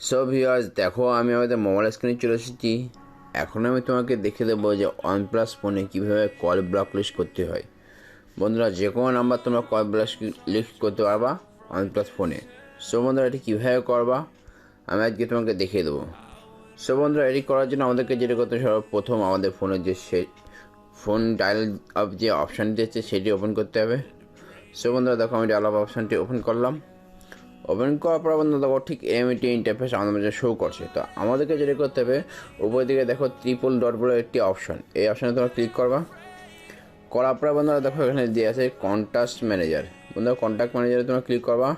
So viewers, দেখো আমি আমাদের মোবাইল স্ক্রিনে চলে এসেছি। এখন আমি তোমাকে দেখে দেবো যে OnePlus ফোনে কীভাবে কল ব্লক লিস্ট করতে হয়। বন্ধুরা, যে কোনো নাম্বার তোমরা কল ব্লক লিস্ট করতে পারবা OnePlus ফোনে। সো বন্ধুরা, এটি কীভাবে করবা আমি আজকে তোমাকে দেখিয়ে দেবো। সো বন্ধুরা, এটি করার জন্য আমাদেরকে যেটা করতে হবে, সর্বপ্রথম আমাদের ফোনের যে ফোন ডায়াল আপ যে অপশানটি আছে সেটি ওপেন করতে হবে। সো বন্ধুরা, দেখো আমি ডায়াল আপ অপশানটি ওপেন করলাম। ওপেন করার পর বন্ধু দেখো ঠিক এমএটি ইন্টারফেস আমাদের মাঝে শো করছে। তো আমাদেরকে যেটা করতে হবে, উপর দিকে দেখো ট্রিপল ডট বলে একটি অপশান, এই অপশানে তোমরা ক্লিক করবা। করার পর বন্ধুরা দেখো এখানে দিয়ে আছে কন্ট্যাক্ট ম্যানেজার। বন্ধুরা, কন্ট্যাক্ট ম্যানেজারে তোমরা ক্লিক করবা।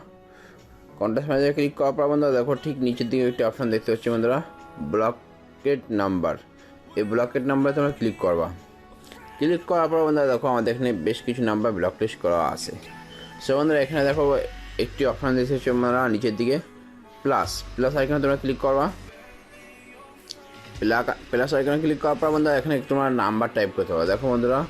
কন্ট্যাক্ট ম্যানেজারে ক্লিক করার পর বন্ধুরা দেখো ঠিক নিচের দিকে একটি অপশান দেখতে পাচ্ছি বন্ধুরা, ব্লকেড নাম্বার। এই ব্লকেড নাম্বারে তোমরা ক্লিক করবা। ক্লিক করার পর বন্ধুরা দেখো আমাদের এখানে বেশ কিছু নাম্বার ব্লক লিস্ট করা আছে। সো বন্ধুরা, এখানে দেখো একটি অপশান দেখেছো আমরা নিচের দিকে প্লাস আইকনে তোমরা ক্লিক করবা। প্লাস আইকনে ক্লিক করার পর বন্ধুরা এখানে তোমার নাম্বার টাইপ করতে হবে। দেখো বন্ধুরা,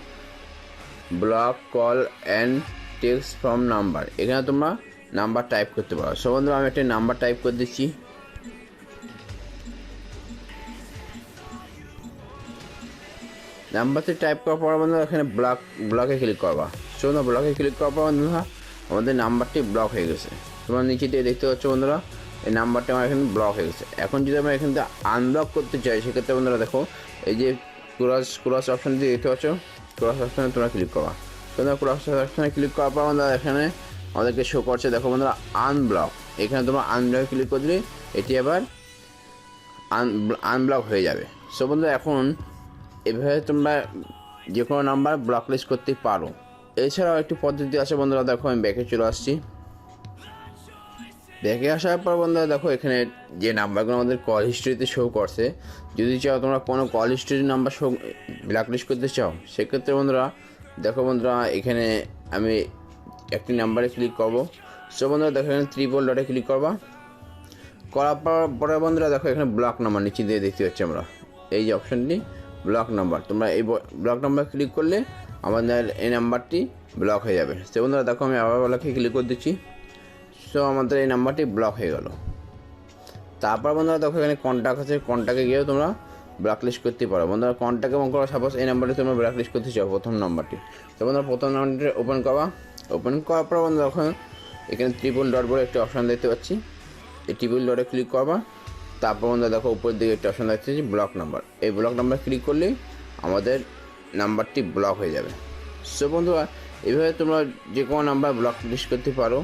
block call and text from number, এখানে তোমরা নাম্বার টাইপ করতে পারো। সো বন্ধুরা, আমি একটা নাম্বার টাইপ করে দিচ্ছি। নাম্বারটি টাইপ করার পর বন্ধুরা এখানে ব্লকে ক্লিক করবা। সো বন্ধুরা, ব্লকে ক্লিক করার পর বন্ধুরা আমাদের নাম্বারটি ব্লক হয়ে গেছে। তোমরা নিচে দিয়ে দেখতে পাচ্ছ বন্ধুরা, এই নাম্বারটি আমার এখানে ব্লক হয়ে গেছে। এখন যদি আমরা এখান থেকে আনব্লক করতে চাই, সেক্ষেত্রে বন্ধুরা দেখো এই যে ক্রস অপশানটি দেখতে পাচ্ছ, ক্রস অপশানে তোমরা ক্লিক করবা। তোমরা ক্রস অপশানে ক্লিক করার পর বন্ধুরা এখানে আমাদেরকে শো করছে, দেখো বন্ধুরা আনব্লক। এখানে তোমরা আনব্লকে ক্লিক করে দিলে এটি আবার আনব্লক হয়ে যাবে। সো বন্ধুরা, এখন এভাবে তোমরা যে কোনো নাম্বার ব্লক লিস্ট করতে পারো। এছাড়াও একটি পদ্ধতি আছে বন্ধুরা, দেখো আমি ব্যাকে চলে আসছি। ব্যাকে আসার পর বন্ধুরা দেখো এখানে যে নাম্বারগুলো আমাদের কল হিস্ট্রিতে শো করছে, যদি চাও তোমরা কোনো কল হিস্ট্রির নাম্বার ব্লক লিস্ট করতে চাও, সেক্ষেত্রে বন্ধুরা দেখো বন্ধুরা এখানে আমি একটি নাম্বারে ক্লিক করবো। সো বন্ধুরা দেখো এখানে ট্রিপল ডটে ক্লিক করবা। করার পরে বন্ধুরা দেখো এখানে ব্লক নাম্বার নিচে দিয়ে দেখতে পাচ্ছি আমরা এই যে অপশানটি ব্লক নাম্বার। তোমরা এই ব্লক নাম্বার ক্লিক করলে আমাদের এই নাম্বারটি ব্লক হয়ে যাবে। সে বন্ধুরা দেখো আমি আবার ব্লকে ক্লিক করে দিচ্ছি। সো আমাদের এই নাম্বারটি ব্লক হয়ে গেল। তারপর বন্ধুরা দেখো এখানে কন্ট্যাক্ট আছে, কন্ট্যাক্টে গিয়েও তোমরা ব্লক লিস্ট করতে পারো। বন্ধুরা কন্ট্যাক্ট এবং করো, সাপোজ এই নাম্বারটি তোমরা ব্লক লিস্ট করতে চাও, প্রথম নাম্বারটি। তো বন্ধুরা প্রথম নাম্বারটি ওপেন করবা। ওপেন করার পর বন্ধুরা দেখো এখানে ট্রিপল ডট বলে একটি অপশান দেখতে পাচ্ছি, এই ট্রিপল ডটে ক্লিক করবা। তারপর বন্ধুরা দেখো উপরের দিকে একটা অপশান দেখতে পাচ্ছি ব্লক নাম্বার, এই ব্লক নাম্বার ক্লিক করলেই আমাদের নাম্বারটি ব্লক হয়ে যাবে। সো বন্ধুরা, এইভাবে তোমরা যে কোনো নাম্বার ব্লক লিস্ট করতে পারো।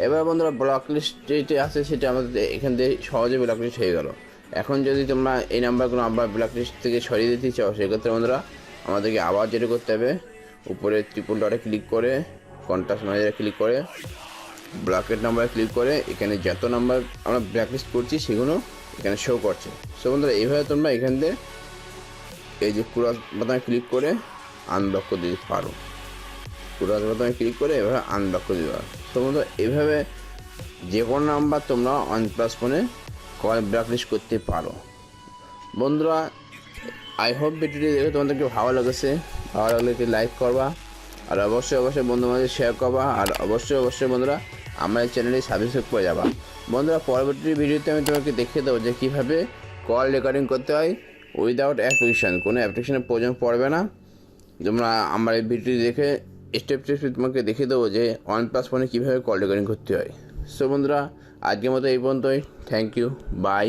এবার বন্ধুরা ব্লক লিস্ট যেটি আছে সেটা আমাদের এখান থেকে সহজে ব্লক লিস্ট হয়ে গেল। এখন যদি তোমরা এই নাম্বারগুলো আবার ব্লক লিস্ট থেকে সরিয়ে দিতে চাও, সেক্ষেত্রে বন্ধুরা আমাদেরকে আবার যেটা করতে হবে, উপরে ট্রিপল ডটে ক্লিক করে কন্ট্যাক্ট ম্যানেজারে ক্লিক করে ব্লকের নাম্বারে ক্লিক করে এখানে যত নাম্বার আমরা ব্লক লিস্ট করছি সেগুলো এখানে শো করছে। সো বন্ধুরা এইভাবে তোমরা এখান থেকে এই যে ক্রস বাটনে ক্লিক করে আনব্লক করে দিতে পারো। ক্রস বাটনে ক্লিক করে এভাবে আনব্লক করে দিতে পারো। তো বন্ধুরা এইভাবে যে কোনো নাম্বার তোমরা OnePlus ফোনে কল ব্লক লিস্ট করতে পারো। বন্ধুরা, আই হোপ ভিডিওটি দেখে তোমাদেরকে ভালো লেগেছে। ভালো লাগলে একটি লাইক করবা, আর অবশ্যই বন্ধু বান্ধব শেয়ার করবা, আর অবশ্যই বন্ধুরা আমার এই চ্যানেলে সাবস্ক্রাইব করে যাবা। বন্ধুরা পরবর্তী ভিডিওতে আমি তোমাকে দেখিয়ে দেবো যে কীভাবে কল রেকর্ডিং করতে হয় উইদাউট অ্যাপ্লিকেশান, কোনো অ্যাপ্লিকেশনের প্রয়োজন পড়বে না। তোমরা আমার এই ভিডিওটি দেখে স্টেপ তোমাকে দেখিয়ে দেবো যে OnePlus ফোনে কীভাবে কল রেকর্ডিং করতে হয়। সো বন্ধুরা, আজকের মতো এই পর্যন্তই। Thank you, by.